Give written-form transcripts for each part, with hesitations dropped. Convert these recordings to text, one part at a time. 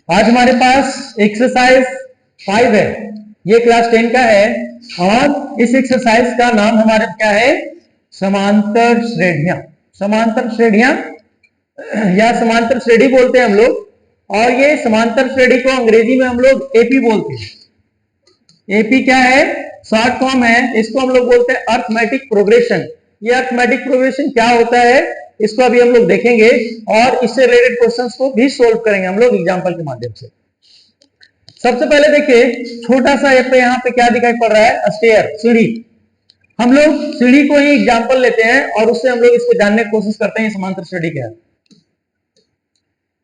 आज हमारे पास एक्सरसाइज 5 है, ये क्लास 10 का है और इस एक्सरसाइज का नाम हमारे क्या है, समांतर श्रेणियां। समांतर श्रेणियां या समांतर श्रेणी बोलते हैं हम लोग, और ये समांतर श्रेणी को अंग्रेजी में हम लोग एपी बोलते हैं। एपी क्या है, शॉर्ट फॉर्म है, इसको हम लोग बोलते हैं अर्थमेटिक प्रोग्रेशन। ये अर्थमेटिक प्रोग्रेशन क्या होता है इसको अभी हम लोग देखेंगे और इससे रिलेटेड क्वेश्चंस को भी सोल्व करेंगे हम लोग एग्जांपल के माध्यम से। सबसे पहले देखिए छोटा सा यहाँ पे क्या दिखाई पड़ रहा है, स्टेयर, सीढ़ी। हम लोग सीढ़ी को ही एग्जांपल लेते हैं और उससे हम लोग इसको जानने की कोशिश करते हैं समांतर श्रेणी क्या है।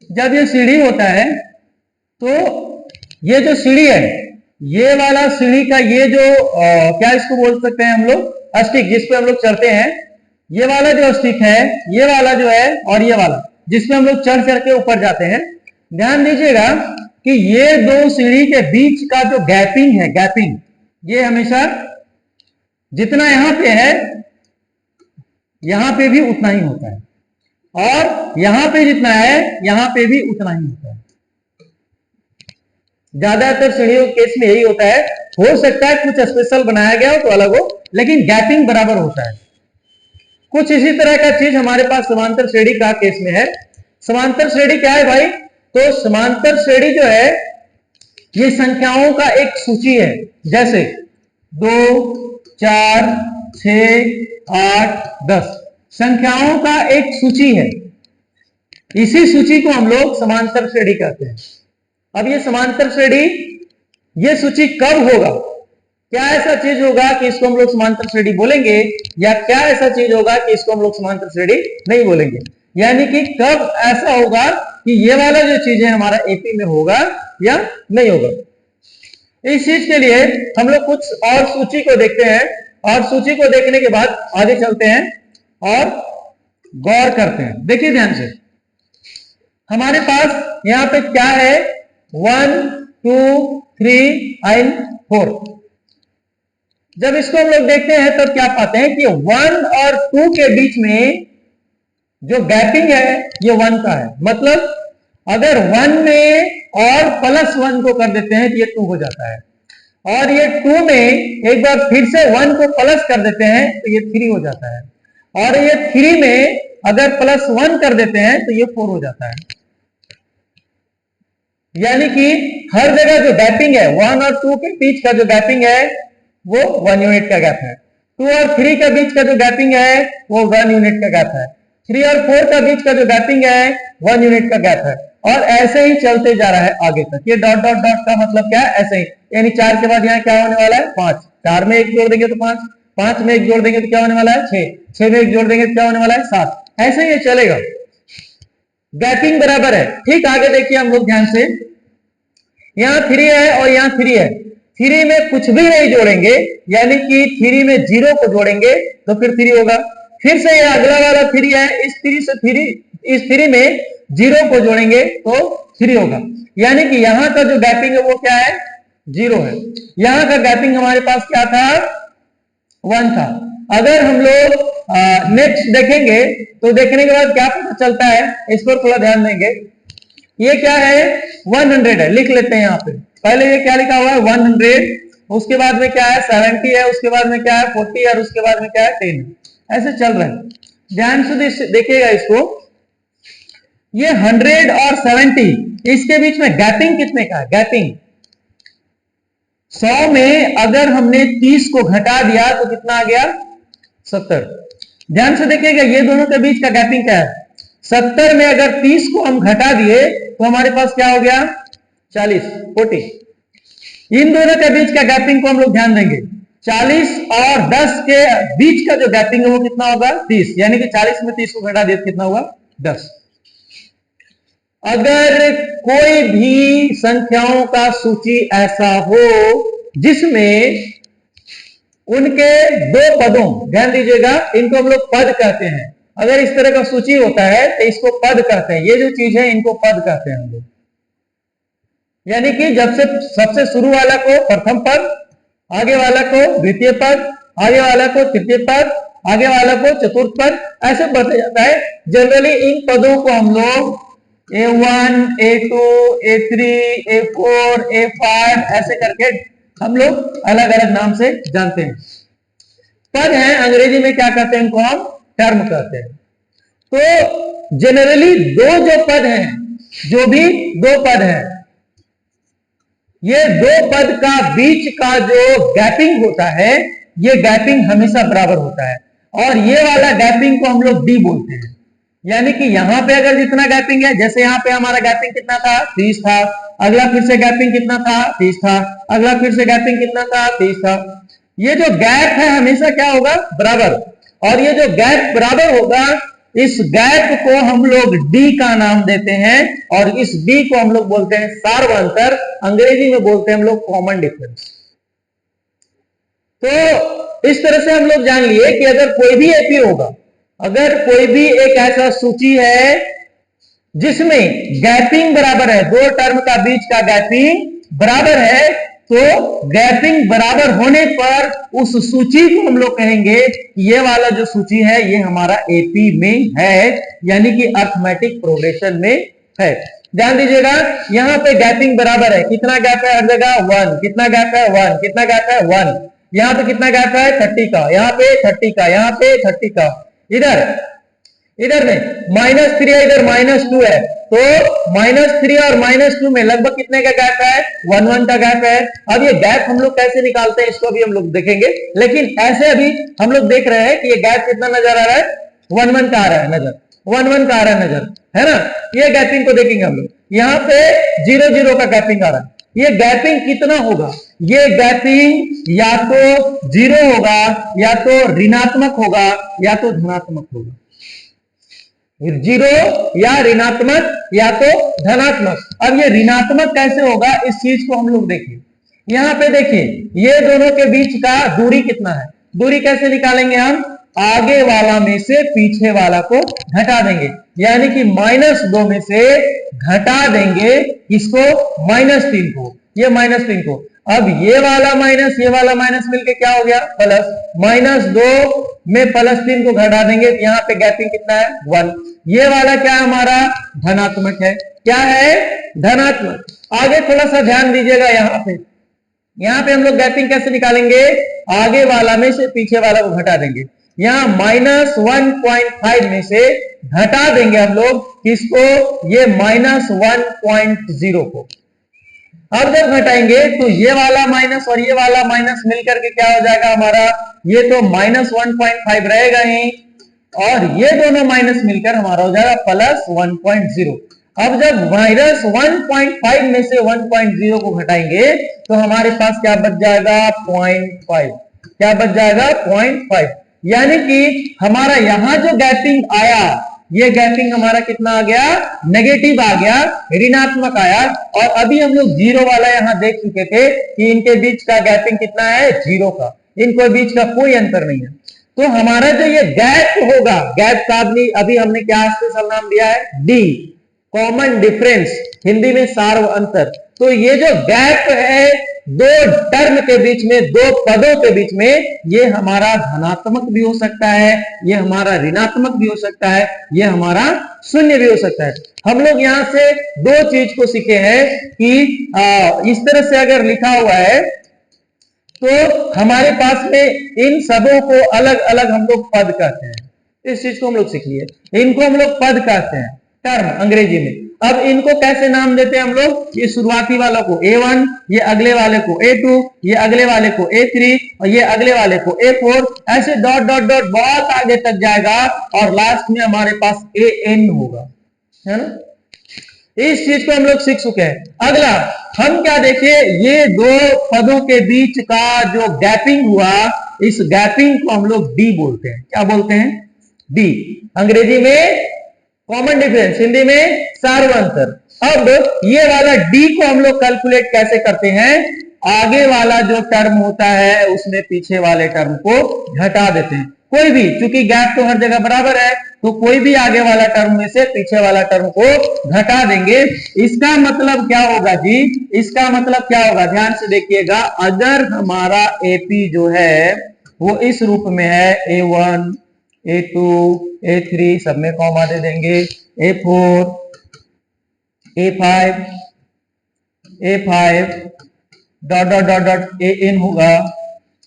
जब ये सीढ़ी होता है तो ये जो सीढ़ी है, ये वाला सीढ़ी का ये जो क्या इसको बोल सकते हैं हम लोग, स्टिक, जिसपे हम लोग चढ़ते हैं, ये वाला जो स्टिक है, ये वाला जो है, और ये वाला जिसपे हम लोग चढ़ चढ़ के ऊपर जाते हैं। ध्यान दीजिएगा कि ये दो सीढ़ी के बीच का जो गैपिंग है, गैपिंग, ये हमेशा जितना यहां पे है यहां पे भी उतना ही होता है, और यहां पे जितना है यहां पे भी उतना ही होता है। ज्यादातर सीढ़ियों के केस में यही होता है। हो सकता है कुछ स्पेशल बनाया गया हो तो अलग हो, लेकिन गैपिंग बराबर होता है। कुछ इसी तरह का चीज हमारे पास समांतर श्रेणी का केस में है। समांतर श्रेणी क्या है भाई, तो समांतर श्रेणी जो है ये संख्याओं का एक सूची है, जैसे 2, 4, 6, 8, 10 संख्याओं का एक सूची है। इसी सूची को हम लोग समांतर श्रेणी कहते हैं। अब ये समांतर श्रेणी, ये सूची कब होगा, क्या ऐसा चीज होगा कि इसको हम लोग समांतर श्रेणी बोलेंगे, या क्या ऐसा चीज होगा कि इसको हम लोग समांतर श्रेणी नहीं बोलेंगे। यानी कि कब ऐसा होगा कि ये वाला जो चीज है हमारा एपी में होगा या नहीं होगा। इस चीज के लिए हम लोग कुछ और सूची को देखते हैं, और सूची को देखने के बाद आगे चलते हैं और गौर करते हैं। देखिए ध्यान से, हमारे पास यहां पे क्या है, 1, 2, 3 एंड 4। जब इसको हम लोग देखते हैं तब क्या पाते हैं कि 1 और 2 के बीच में जो गैपिंग है ये 1 का है। मतलब अगर 1 में और +1 को कर देते हैं तो ये 2 हो जाता है, और ये 2 में एक बार फिर से 1 को प्लस कर देते हैं तो ये 3 हो जाता है, और ये 3 में अगर +1 कर देते हैं तो ये 4 हो जाता है। यानी कि हर जगह जो गैपिंग है 1 और 2 के बीच का जो गैपिंग है वो 1 यूनिट का गैप है। 2 और 3 के बीच का जो गैपिंग है वो 1 यूनिट का गैप है। 3 और 4 के बीच का जो गैपिंग है 1 यूनिट का गैप है, और ऐसे ही चलते जा रहा है आगे तक। ये डॉट डॉट डॉट का मतलब क्या है, ऐसे ही। यानी 4 के बाद यहाँ क्या होने वाला है, 5, 4 में 1 जोड़ देंगे तो 5, 5 में 1 जोड़ देंगे तो क्या होने वाला है, 6, 6 में 1 जोड़ देंगे तो क्या होने वाला है, 7। ऐसे ही चलेगा, गैपिंग बराबर है। ठीक आगे देखिए हम लोग ध्यान से, यहाँ 3 है और यहाँ 3 है। 3 में कुछ भी नहीं जोड़ेंगे, यानी कि 3 में 0 को जोड़ेंगे तो फिर 3 होगा। फिर से ये अगला वाला 3 है, इस 3 से 3, इस 3 में 0 को जोड़ेंगे तो 3 होगा। यानी कि यहां का जो गैपिंग है वो क्या है, 0 है। यहां का गैपिंग हमारे पास क्या था, 1 था। अगर हम लोग नेक्स्ट देखेंगे तो देखने के बाद क्या पता चलता है, इस पर थोड़ा ध्यान देंगे। ये क्या है, 100 है, लिख लेते हैं यहाँ पे। पहले ये क्या लिखा हुआ है, 100, उसके बाद में क्या है 70 है, उसके बाद में क्या है 40 है, और उसके बाद में क्या है 10 है। ऐसे चल रहा है। ध्यान से देखिएगा इसको, ये 100 और 70 इसके बीच में गैपिंग कितने का है, गैपिंग 100 में अगर हमने 30 को घटा दिया तो कितना आ गया, 70। ध्यान से देखिएगा ये दोनों के बीच का गैपिंग क्या है, 70 में अगर 30 को हम घटा दिए तो हमारे पास क्या हो गया, 40, 40। इन दोनों के बीच का गैपिंग को हम लोग ध्यान देंगे। 40 और 10 के बीच का जो गैपिंग है वो कितना होगा, 30। यानी कि 40 में 30 को घटा दिए तो कितना हुआ, 10। अगर कोई भी संख्याओं का सूची ऐसा हो जिसमें उनके 2 पदों, ध्यान दीजिएगा, इनको हम लोग पद कहते हैं। अगर इस तरह का सूची होता है तो इसको पद कहते हैं। ये जो चीज है इनको पद कहते हैं हम लोग। यानी कि जब से सबसे शुरू वाला को प्रथम पद, आगे वाला को द्वितीय पद, आगे वाला को तृतीय पद, आगे वाला को चतुर्थ पद, ऐसे बढ़ते जाता है। जनरली इन पदों को हम लोग A1, A2, A3, A4, A5 ऐसे करके हम लोग अलग अलग नाम से जानते हैं। पद है, अंग्रेजी में क्या कहते हैं, इनको हम टर्म कहते हैं। तो जनरली दो जो पद हैं, जो भी दो पद हैं, ये दो पद का बीच का जो गैपिंग होता है, ये गैपिंग हमेशा बराबर होता है, और ये वाला गैपिंग को हम लोग डी बोलते हैं। यानी कि यहां पे अगर जितना गैपिंग है, जैसे यहां पे हमारा गैपिंग कितना था, 30 था, अगला फिर से गैपिंग कितना था, 30 था, अगला फिर से गैपिंग कितना था, 30 था। ये जो गैप है हमेशा क्या होगा, बराबर। और ये जो गैप बराबर होगा, इस गैप को हम लोग डी का नाम देते हैं, और इस डी को हम लोग बोलते हैं सार्वअंतर, अंग्रेजी में बोलते हैं हम लोग कॉमन डिफरेंस। तो इस तरह से हम लोग जान लिए कि अगर कोई भी एपी होगा, अगर कोई भी एक ऐसा सूची है जिसमें गैपिंग बराबर है, दो टर्म का बीच का गैपिंग बराबर है, तो गैपिंग बराबर होने पर उस सूची को हम लोग कहेंगे कि ये वाला जो सूची है ये हमारा एपी में है, यानी कि अर्थमेटिक प्रोग्रेशन में है। ध्यान दीजिएगा, यहां पे गैपिंग बराबर है, कितना गैप है हर जगह, 1, कितना गैप है 1, कितना गैप है 1, यहां पे कितना गैप है 30 का, यहां पे 30 का, यहां पे 30 का, इधर में -3 है, इधर -2 है, तो -3 और -2 में लगभग कितने का गैप है, 1 1 का गैप है। अब ये गैप हम लोग कैसे निकालते हैं इसको भी हम लोग देखेंगे, लेकिन ऐसे अभी हम लोग देख रहे हैं कि ये गैप कितना नजर आ रहा है, 1 1 का आ रहा है नजर, 1 1 का आ रहा है नजर, है ना। ये गैपिंग को देखेंगे हम लोग, यहाँ पे 0 0 का गैपिंग आ रहा है। ये गैपिंग कितना होगा, ये गैपिंग या तो 0 होगा, या तो ऋणात्मक होगा, या तो धनात्मक होगा। 0 या ऋणात्मक या तो धनात्मक। अब ये ऋणात्मक कैसे होगा, इस चीज को हम लोग देखिए। यहां पे देखिए, ये दोनों के बीच का दूरी कितना है, दूरी कैसे निकालेंगे हम, आगे वाला में से पीछे वाला को घटा देंगे, यानी कि -2 में से घटा देंगे इसको, -3 को, ये -3 को। अब ये वाला माइनस ये वाला माइनस मिलके क्या हो गया, प्लस, -2 में +3 को घटा देंगे, यहाँ पे गैपिंग कितना है, 1। ये वाला क्या हमारा धनात्मक है, क्या है, धनात्मक। आगे थोड़ा सा ध्यान दीजिएगा, यहाँ पे हम लोग गैपिंग कैसे निकालेंगे, आगे वाला में से पीछे वाला को घटा देंगे। यहाँ -1.5 में से घटा देंगे हम लोग किसको, ये -1.0 को। अब जब घटाएंगे तो ये वाला माइनस और ये वाला माइनस मिलकर के क्या हो जाएगा हमारा, ये तो -1.5 रहेगा ही, और ये दोनों माइनस मिलकर हमारा हो जाएगा +1.0। अब जब -1.5 में से 1.0 को घटाएंगे तो हमारे पास क्या बच जाएगा, 0.5। क्या बच जाएगा, 0.5। यानी कि हमारा यहां जो गैपिंग आया, ये गैपिंग हमारा कितना आ गया, नेगेटिव आ गया, ऋणात्मक आया। और अभी हम लोग 0 वाला यहां देख चुके थे कि इनके बीच का गैपिंग कितना है, 0 का, इनको बीच का कोई अंतर नहीं है। तो हमारा जो ये गैप होगा, गैप का अभी हमने क्या स्पेशल नाम दिया है, डी, कॉमन डिफरेंस, हिंदी में सार्व अंतर। तो ये जो गैप है दो टर्म के बीच में, दो पदों के बीच में, ये हमारा धनात्मक भी हो सकता है, ये हमारा ऋणात्मक भी हो सकता है, ये हमारा शून्य भी हो सकता है। हम लोग यहां से दो चीज को सीखे हैं कि इस तरह से अगर लिखा हुआ है तो हमारे पास में इन सबों को अलग अलग हम लोग पद कहते हैं। इस चीज को हम लोग सीख लिए, इनको हम लोग पद कहते हैं, टर्म अंग्रेजी में। अब इनको कैसे नाम देते हैं हम लोग, ये शुरुआती वालों को A1, ये अगले वाले को A2, ये अगले वाले को A3, और ये अगले वाले को A4, ऐसे डॉट डॉट डॉट बहुत आगे तक जाएगा, और लास्ट में हमारे पास AN होगा, है ना। इस चीज को हम लोग सीख चुके हैं। अगला हम क्या देखिए, ये दो पदों के बीच का जो गैपिंग हुआ, इस गैपिंग को हम लोग डी बोलते हैं। क्या बोलते हैं, डी, अंग्रेजी में कॉमन डिफरेंस, हिंदी में सार्वअंतर। अब ये वाला डी को हम लोग कैलकुलेट कैसे करते हैं, आगे वाला जो टर्म होता है उसमें पीछे वाले टर्म को घटा देते हैं। कोई भी, चूंकि गैप तो हर जगह बराबर है, तो कोई भी आगे वाला टर्म में से पीछे वाला टर्म को घटा देंगे। इसका मतलब क्या होगा जी, इसका मतलब क्या होगा, ध्यान से देखिएगा। अगर हमारा एपी जो है वो इस रूप में है, A1, A2, A3 सब में कॉमा दे देंगे, A4, A5 dot dot dot dot AN होगा,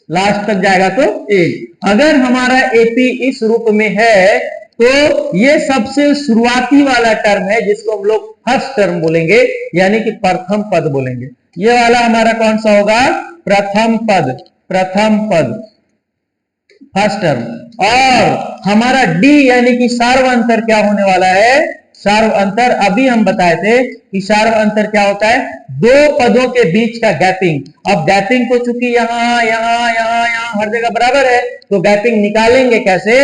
लास्ट तक जाएगा तो A। अगर हमारा AP इस रूप में है तो ये सबसे शुरुआती वाला टर्म है जिसको हम लोग फर्स्ट टर्म बोलेंगे, यानी कि प्रथम पद बोलेंगे। ये वाला हमारा कौन सा होगा? प्रथम पद, प्रथम पद, फर्स्ट टर्म। और हमारा D यानी कि सार्व अंतर क्या होने वाला है? सार्व अंतर अभी हम बताए थे कि सार्व अंतर क्या होता है? दो पदों के बीच का गैपिंग। अब गैपिंग को चूंकि यहां यहां यहां यहां हर जगह बराबर है तो गैपिंग निकालेंगे कैसे?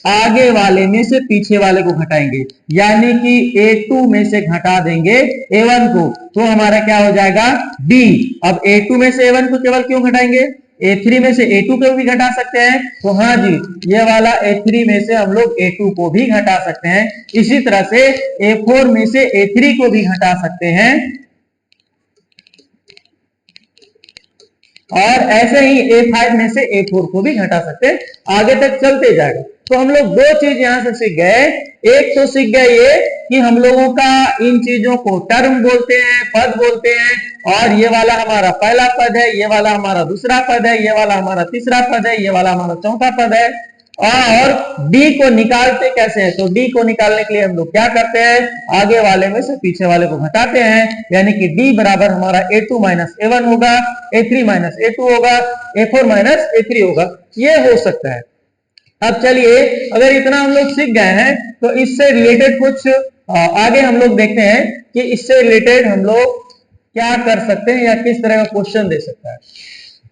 आगे वाले में से पीछे वाले को घटाएंगे, यानी कि A2 में से घटा देंगे A1 को, तो हमारा क्या हो जाएगा? D। अब A2 में से A1 को केवल क्यों घटाएंगे? A3 में से A2 को भी घटा सकते हैं, तो हाँ जी, ये वाला A3 में से हम लोग A2 को भी घटा सकते हैं। इसी तरह से A4 में से A3 को भी घटा सकते हैं, और ऐसे ही A5 में से A4 को भी घटा सकते हैं। आगे तक चलते जाएगा। तो हम लोग दो चीज यहां से सीख गए। एक तो सीख गए ये कि हम लोगों का इन चीजों को टर्म बोलते हैं, पद बोलते हैं, और ये वाला हमारा पहला पद है, ये वाला हमारा दूसरा पद है, ये वाला हमारा तीसरा पद है, ये वाला हमारा चौथा पद है। और D को निकालते कैसे हैं? तो D को निकालने के लिए हम लोग क्या करते हैं? आगे वाले में से पीछे वाले को घटाते हैं, यानी कि D बराबर हमारा A2 माइनस A1 होगा, A3 माइनस A2 होगा, A4 माइनस A3 होगा। ये हो सकता है। अब चलिए, अगर इतना हम लोग सीख गए हैं तो इससे रिलेटेड कुछ आगे हम लोग देखते हैं कि इससे रिलेटेड हम लोग क्या कर सकते हैं या किस तरह का क्वेश्चन दे सकता है।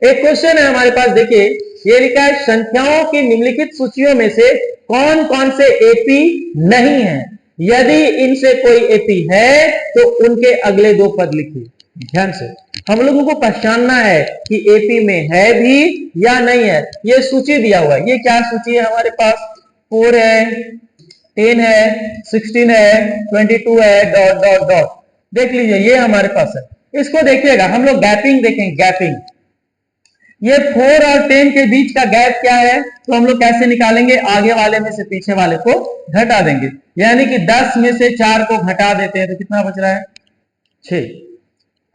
एक क्वेश्चन है हमारे पास, देखिए ये लिखा है, संख्याओं की निम्नलिखित सूचियों में से कौन कौन से एपी नहीं है? यदि इनसे कोई एपी है तो उनके अगले दो पद लिखिए। ध्यान से हम लोगों को पहचानना है कि एपी में है भी या नहीं है। ये सूची दिया हुआ है। ये क्या सूची है हमारे पास? 4 है, 10 है, 16 है, 22 है, डॉट डॉट डॉट। देख लीजिए, ये हमारे पास है। इसको देखिएगा, हम लोग गैपिंग देखेंगे। गैपिंग, ये 4 और 10 के बीच का गैप क्या है? तो हम लोग कैसे निकालेंगे? आगे वाले में से पीछे वाले को घटा देंगे, यानी कि 10 में से 4 को घटा देते हैं तो कितना बच रहा है? 6।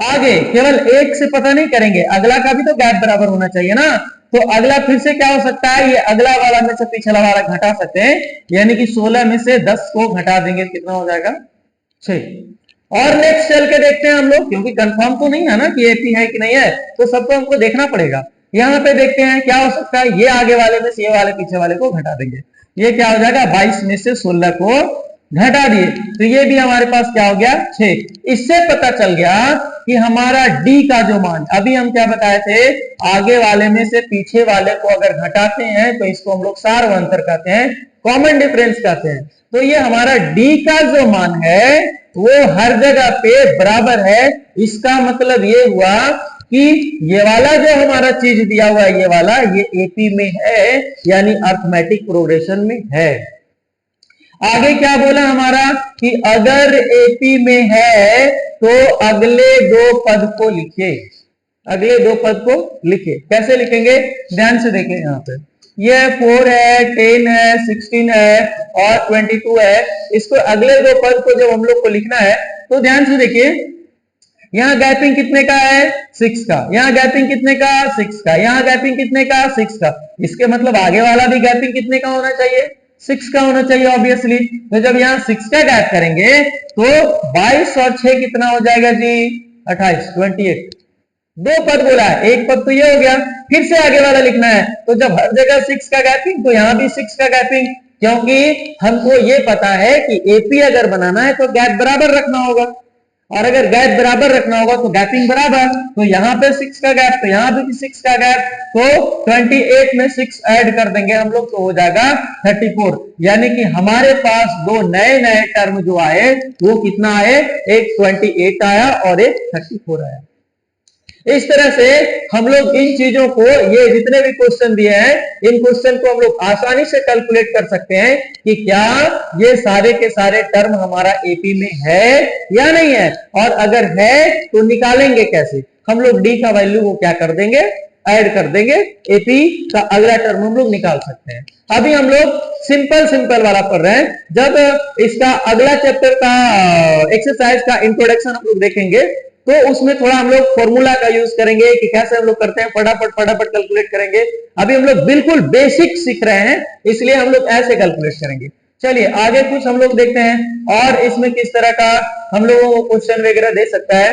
आगे केवल एक से पता नहीं करेंगे, अगला का भी तो गैप बराबर होना चाहिए ना। तो अगला फिर से क्या हो सकता है? ये अगला वाला में से पिछला वाला घटा सकते हैं, यानी कि 16 में से 10 को घटा देंगे, कितना हो जाएगा? 6। और नेक्स्ट चल के देखते हैं हम लोग, क्योंकि कंफर्म तो नहीं है ना कि एपी है कि नहीं है, तो सबको हमको देखना पड़ेगा। यहाँ पे देखते हैं क्या हो सकता है। ये आगे वाले में से ये वाले पीछे वाले को घटा देंगे, ये क्या हो जाएगा? 22 में से 16 को घटा दिए, तो ये भी हमारे पास क्या हो गया? 6। इससे पता चल गया कि हमारा D का जो मान, अभी हम क्या बताए थे, आगे वाले में से पीछे वाले को अगर घटाते हैं तो इसको हम लोग सार्व अंतर कहते हैं, कॉमन डिफरेंस कहते हैं। तो ये हमारा D का जो मान है वो हर जगह पे बराबर है। इसका मतलब ये हुआ कि ये वाला जो हमारा चीज दिया हुआ है, ये वाला, ये एपी में है, यानी अर्थमेटिक प्रोग्रेशन में है। आगे क्या बोला हमारा कि अगर एपी में है तो अगले दो पद को लिखे। अगले दो पद को लिखे, कैसे लिखेंगे? ध्यान से देखें, यहाँ पे ये 4 है, 10 है, 16 है और 22 है। इसको अगले दो पद को जब हम लोग को लिखना है तो ध्यान से देखिए, यहाँ गैपिंग कितने का है? 6 का। यहाँ गैपिंग कितने का? 6 का। यहाँ गैपिंग कितने का? 6 का। इसके मतलब आगे वाला भी गैपिंग कितने का होना चाहिए? 6 का होना चाहिए ऑब्वियसली। तो जब यहाँ 6 का गैप करेंगे तो 22 और 6 कितना हो जाएगा जी? 28, 28। दो पद बोला है, एक पद तो ये हो गया, फिर से आगे वाला लिखना है। तो जब हर जगह 6 का गैपिंग तो यहाँ भी 6 का गैपिंग, क्योंकि हमको ये पता है कि एपी अगर बनाना है तो गैप बराबर रखना होगा, और अगर गैप बराबर रखना होगा तो गैपिंग बराबर। तो यहाँ पे 6 का गैप, तो यहाँ भी 6 का गैप, तो 28 में 6 ऐड कर देंगे हम लोग तो हो जाएगा 34। यानी कि हमारे पास दो नए नए टर्म जो आए वो कितना आए? एक 28 आया और एक 34 आया। इस तरह से हम लोग इन चीजों को, ये जितने भी क्वेश्चन दिए हैं, इन क्वेश्चन को हम लोग आसानी से कैलकुलेट कर सकते हैं कि क्या ये सारे के सारे टर्म हमारा एपी में है या नहीं है, और अगर है तो निकालेंगे कैसे? हम लोग डी का वैल्यू को क्या कर देंगे? ऐड कर देंगे, एपी का अगला टर्म हम लोग निकाल सकते हैं। अभी हम लोग सिंपल वाला पढ़ रहे हैं। जब इसका अगला चैप्टर का एक्सरसाइज का इंट्रोडक्शन हम लोग देखेंगे तो उसमें थोड़ा हम लोग फॉर्मूला का यूज करेंगे कि कैसे हम लोग करते हैं, फटाफट कैलकुलेट करेंगे। अभी हम लोग बिल्कुल बेसिक सीख रहे हैं, इसलिए हम लोग ऐसे कैलकुलेट करेंगे। चलिए आगे कुछ हम लोग देखते हैं और इसमें किस तरह का हम लोगों को क्वेश्चन वगैरह दे सकता है।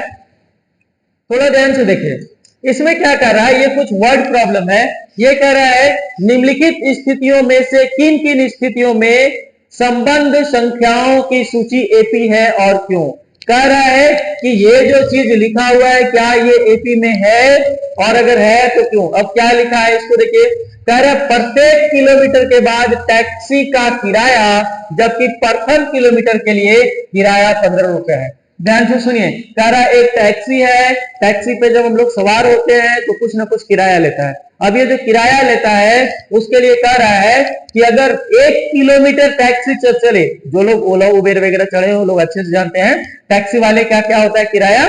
थोड़ा ध्यान से देखिए, इसमें क्या कर रहा है, ये कुछ वर्ड प्रॉब्लम है। ये कह रहा है निम्नलिखित स्थितियों में से किन किन स्थितियों में संबंध संख्याओं की सूची एपी है और क्यों। कह रहा है कि ये जो चीज लिखा हुआ है क्या ये एपी में है, और अगर है तो क्यों। अब क्या लिखा है इसको देखिए, कह रहा है प्रत्येक किलोमीटर के बाद टैक्सी का किराया, जबकि प्रथम किलोमीटर के लिए किराया 15 रुपए है। ध्यान से सुनिए, कह रहा है एक टैक्सी है, टैक्सी पे जब हम लोग सवार होते हैं तो कुछ ना कुछ किराया लेता है। अब ये जो किराया लेता है उसके लिए कह रहा है कि अगर 1 किलोमीटर टैक्सी चले, जो लोग ओला उबेर वगैरह चढ़े हो लोग अच्छे से जानते हैं टैक्सी वाले क्या क्या होता है, किराया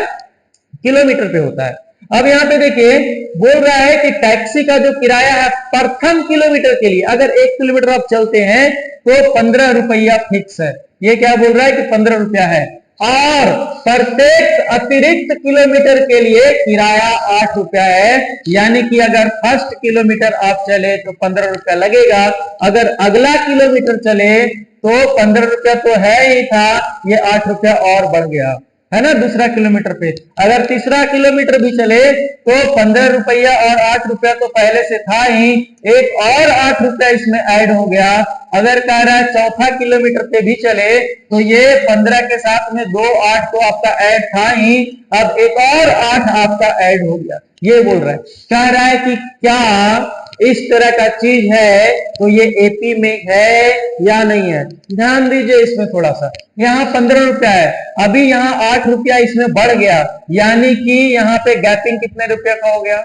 किलोमीटर पे होता है। अब यहाँ पे देखिए बोल रहा है कि टैक्सी का जो किराया है प्रथम किलोमीटर के लिए, अगर 1 किलोमीटर आप चलते हैं तो 15 रुपया फिक्स है। ये क्या बोल रहा है कि 15 रुपया है, और प्रत्येक अतिरिक्त किलोमीटर के लिए किराया 8 रुपया है। यानी कि अगर फर्स्ट किलोमीटर आप चले तो 15 रुपया लगेगा, अगर अगला किलोमीटर चले तो 15 रुपया तो है ही था, ये 8 रुपया और बढ़ गया है ना दूसरा किलोमीटर पे। अगर तीसरा किलोमीटर भी चले तो 15 रुपया और 8 रुपया तो पहले से था ही, एक और 8 रुपया इसमें ऐड हो गया। अगर कह रहा है चौथा किलोमीटर पे भी चले तो ये 15 के साथ में 2 8 तो आपका ऐड था ही, अब एक और 8 आपका ऐड हो गया। ये बोल रहा है, कह रहा है कि क्या इस तरह का चीज है तो ये एपी में है या नहीं है। ध्यान दीजिए इसमें थोड़ा सा, यहाँ 15 रुपया है, अभी यहाँ 8 रुपया इसमें बढ़ गया, यानी कि यहाँ पे गैपिंग कितने रुपया का हो गया,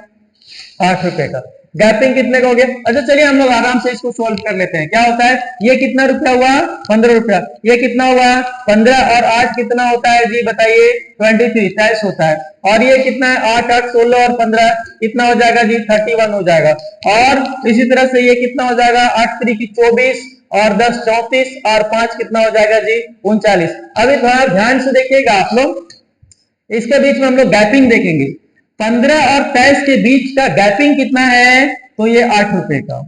8 रुपए का। गैपिंग कितने का हो गया। अच्छा चलिए हम लोग आराम से इसको सॉल्व कर लेते हैं। क्या होता है, ये कितना रुपया हुआ, 15 रुपया, ये कितना हुआ 15 और 8 कितना होता है जी बताइए, 23 23 होता है। और ये कितना है 8 8 16 और 15 कितना हो जाएगा जी 31 हो जाएगा। और इसी तरह से ये कितना हो जाएगा 8 3 की 24 और 10 34 और 5 कितना हो जाएगा जी 39। अभी थोड़ा ध्यान से देखिएगा आप लोग, इसके बीच में हम लोग गैपिंग देखेंगे। 15 और 23 के बीच का गैपिंग कितना है, तो ये 8 रुपए का।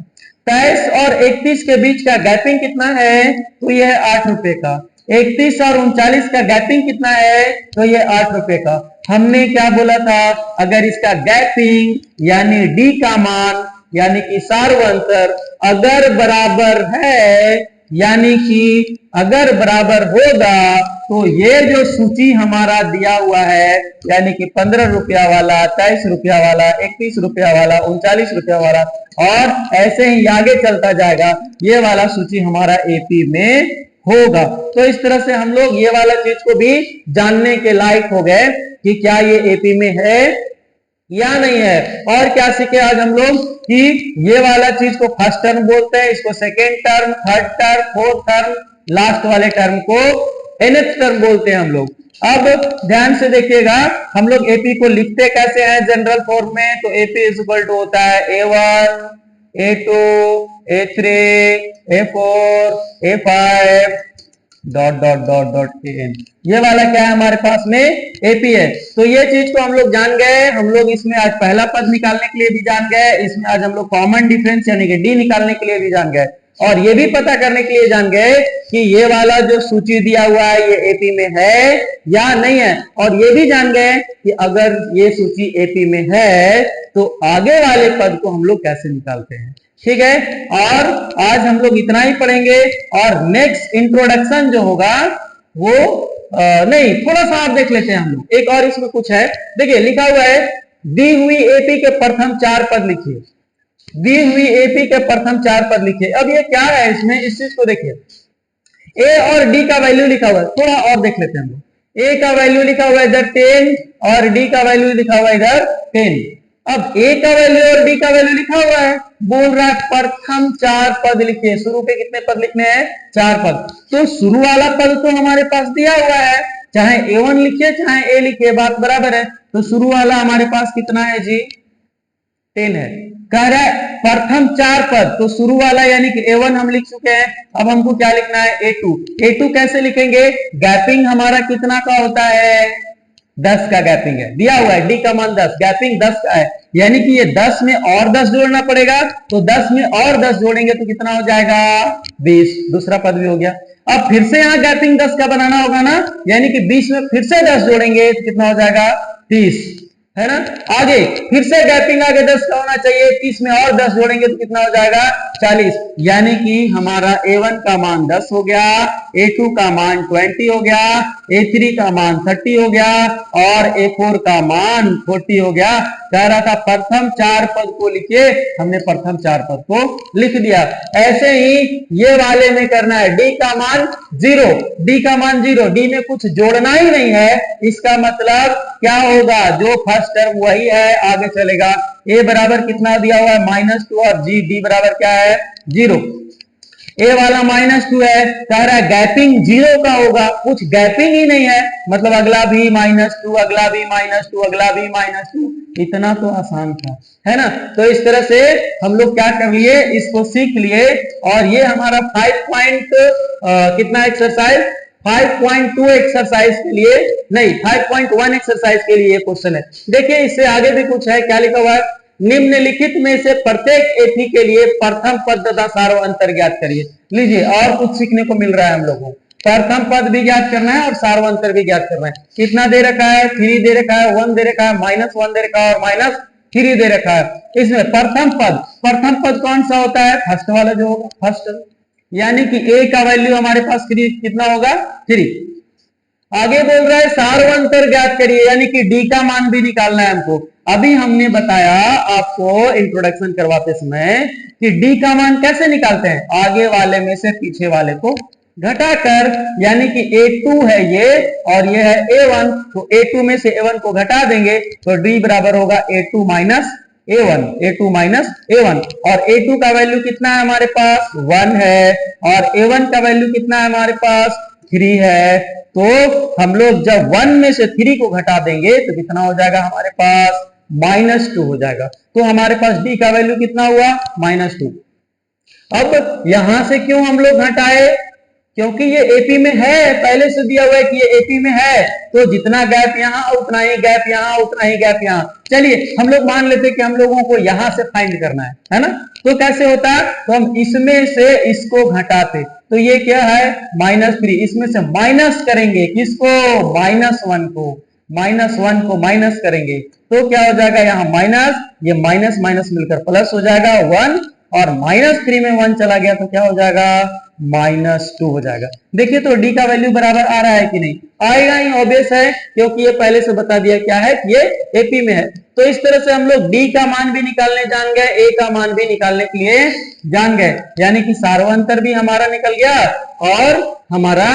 23 और 31 के बीच का गैपिंग कितना है, तो ये है 8 रुपए का। 31 और 39 का गैपिंग कितना है, तो ये 8 रुपए का। हमने क्या बोला था, अगर इसका गैपिंग यानी डी का मान यानी कि सार्वंतर अगर बराबर है, यानी कि अगर बराबर होगा तो ये जो सूची हमारा दिया हुआ है यानी कि 15 रुपया वाला, 23 रुपया वाला, 31 रुपया वाला, 39 रुपया वाला और ऐसे ही आगे चलता जाएगा, ये वाला सूची हमारा एपी में होगा। तो इस तरह से हम लोग ये वाला चीज को भी जानने के लायक हो गए कि क्या ये एपी में है या नहीं है। और क्या सीखे आज हम लोग कि ये वाला चीज को फर्स्ट टर्म बोलते हैं, इसको second term, third term, fourth term, last वाले टर्म को nth टर्म बोलते हैं हम लोग। अब ध्यान से देखिएगा, हम लोग एपी को लिखते कैसे हैं जनरल फॉर्म में, तो एपी इज इक्वल टू होता है A1 A2 A3 A4 A5 dot dot dot dot AN। ये वाला क्या है हमारे पास में एपी है। तो ये चीज को हम लोग जान गए। हम लोग इसमें आज पहला पद निकालने के लिए भी जान गए, इसमें आज हम लोग कॉमन डिफरेंस यानी कि डी निकालने के लिए भी जान गए, और ये भी पता करने के लिए जान गए कि ये वाला जो सूची दिया हुआ है ये एपी में है या नहीं है। और ये भी जान गए कि अगर ये सूची एपी में है तो आगे वाले पद को हम लोग कैसे निकालते हैं। ठीक है, और आज हम लोग इतना ही पढ़ेंगे, और नेक्स्ट इंट्रोडक्शन जो होगा वो नहीं, थोड़ा सा आप देख लेते हैं हम लोग। एक और इसमें कुछ है, देखिए लिखा हुआ है दी हुई एपी के प्रथम 4 पद लिखिए, दी हुई एपी के प्रथम 4 पद लिखिए। अब ये क्या है इसमें, इस चीज को देखिए, ए और डी का वैल्यू लिखा हुआ है, थोड़ा और देख लेते हैं हम लोग। ए का वैल्यू लिखा हुआ है इधर 10 और डी का वैल्यू लिखा हुआ है इधर 10। अब ए का वैल्यू और डी का वैल्यू लिखा हुआ है, बोल रहा है प्रथम 4 पद लिखिए। शुरू के कितने पद लिखने हैं, 4 पद। तो शुरू वाला पद तो हमारे पास दिया हुआ है, चाहे A1 लिखिए चाहे A लिखिए, बात बराबर है। तो शुरू वाला हमारे पास कितना है जी 10 है। कह रहा है प्रथम 4 पद, तो शुरू वाला यानी कि A1 हम लिख चुके हैं, अब हमको क्या लिखना है A2। A2 कैसे लिखेंगे, गैपिंग हमारा कितना का होता है, 10 का गैपिंग है, दिया हुआ है डी का मान 10, गैपिंग 10 का है, यानी कि ये 10 में और 10 जोड़ना पड़ेगा, तो 10 में और 10 जोड़ेंगे तो कितना हो जाएगा 20, दूसरा पद भी हो गया। अब फिर से यहाँ गैपिंग 10 का बनाना होगा ना, यानी कि 20 में फिर से 10 जोड़ेंगे तो कितना हो जाएगा 30, है ना। आगे फिर से गैपिंग आगे 10 का होना चाहिए, 30 में और 10 जोड़ेंगे तो कितना हो जाएगा 40, यानी कि हमारा A1 का मान 10 हो गया, A2 का मान 20 हो गया, A3 का मान 30 हो गया और A4 का मान 40 हो गया। कह रहा था प्रथम 4 पद को लिखिए, हमने प्रथम 4 पद को लिख दिया। ऐसे ही ये वाले में करना है, D का मान 0, D का मान 0, D में कुछ जोड़ना ही नहीं है, इसका मतलब क्या होगा, जो फर्स्ट टर्म वही है, आगे चलेगा। A बराबर कितना दिया हुआ है -2 और D बराबर क्या है 0। A वाला -2 है, कह रहा है गैपिंग 0 का होगा, कुछ गैपिंग ही नहीं है, मतलब अगला भी -2, अगला भी -2, अगला भी -2, इतना तो आसान था, है ना। तो इस तरह से हम लोग क्या कर लिए, इसको सीख लिए, और ये हमारा 5 कितना एक्सरसाइज 5.2 एक्सरसाइज के लिए नहीं 5.1 एक्सरसाइज के लिए क्वेश्चन है। देखिए इससे आगे भी कुछ है, क्या लिखा हुआ है, निम्नलिखित में से प्रत्येक एपी के लिए प्रथम पद तथा सार्वअंतर ज्ञात करिए। लीजिए और कुछ सीखने को मिल रहा है हम लोगों को, प्रथम पद भी ज्ञात करना है और सार्वअंतर भी ज्ञात करना है। कितना दे रखा है, 3 दे रखा है, 1 दे रखा है, -1 दे रखा है और -3 दे रखा है। इसमें प्रथम पद कौन सा होता है, फर्स्ट वाला जो होगा, फर्स्ट, यानी कि A का वैल्यू हमारे पास कितना होगा 3। आगे बोल रहा है सार्वअंतर ज्ञात करिए, यानी कि D का मान भी निकालना है हमको। अभी हमने बताया आपको इंट्रोडक्शन करवाते समय कि D का मान कैसे निकालते हैं, आगे वाले में से पीछे वाले को घटाकर, यानी कि A2 है ये और ये है A1, तो A2 में से A1 को घटा देंगे तो D बराबर होगा A2 माइनस A1, और A2 का वैल्यू कितना है हमारे पास 1 है, और A1 का वैल्यू कितना है हमारे पास 3 है। तो हम लोग जब 1 में से 3 को घटा देंगे तो कितना हो जाएगा हमारे पास -2 हो जाएगा। तो हमारे पास D का वैल्यू कितना हुआ -2। अब यहां से क्यों हम लोग घटाए, क्योंकि ये एपी में है, पहले से दिया हुआ है कि ये एपी में है, तो जितना गैप यहाँ उतना ही गैप यहाँ, उतना ही गैप यहाँ। चलिए हम लोग मान लेते कि हम लोगों को यहां से फाइंड करना है ना, तो कैसे होता, तो हम इसमें से इसको घटाते, तो ये क्या है -3, इसमें से माइनस करेंगे किसको, -1 को माइनस करेंगे, तो क्या हो जाएगा यहाँ माइनस, ये माइनस माइनस मिलकर प्लस हो जाएगा 1, और -3 में 1 चला गया तो क्या हो जाएगा -2 हो जाएगा। देखिए तो D का वैल्यू बराबर आ रहा है कि नहीं, आएगा ही, ऑब्वियस है, क्योंकि ये पहले से बता दिया क्या है, ये एपी में है। तो इस तरह से हम लोग D का मान भी निकालने जान गए, A का मान भी निकालने के लिए जान गए, यानी कि सार्वअंतर भी हमारा निकल गया और हमारा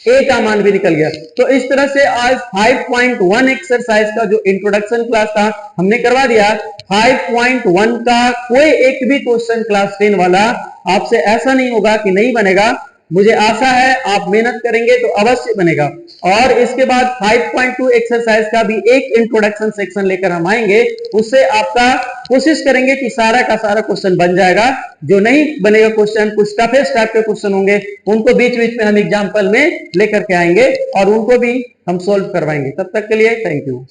A का मान भी निकल गया। तो इस तरह से आज 5.1 एक्सरसाइज का जो इंट्रोडक्शन क्लास था हमने करवा दिया। 5.1 का कोई एक भी क्वेश्चन क्लास 10 वाला आपसे ऐसा नहीं होगा कि नहीं बनेगा, मुझे आशा है आप मेहनत करेंगे तो अवश्य बनेगा। और इसके बाद 5.2 एक्सरसाइज का भी एक इंट्रोडक्शन सेक्शन लेकर हम आएंगे, उससे आपका कोशिश करेंगे कि सारा का सारा क्वेश्चन बन जाएगा। जो नहीं बनेगा क्वेश्चन, कुछ टफेस्ट टाइप के क्वेश्चन होंगे, उनको बीच बीच में हम एग्जाम्पल में लेकर के आएंगे और उनको भी हम सोल्व करवाएंगे। तब तक के लिए थैंक यू।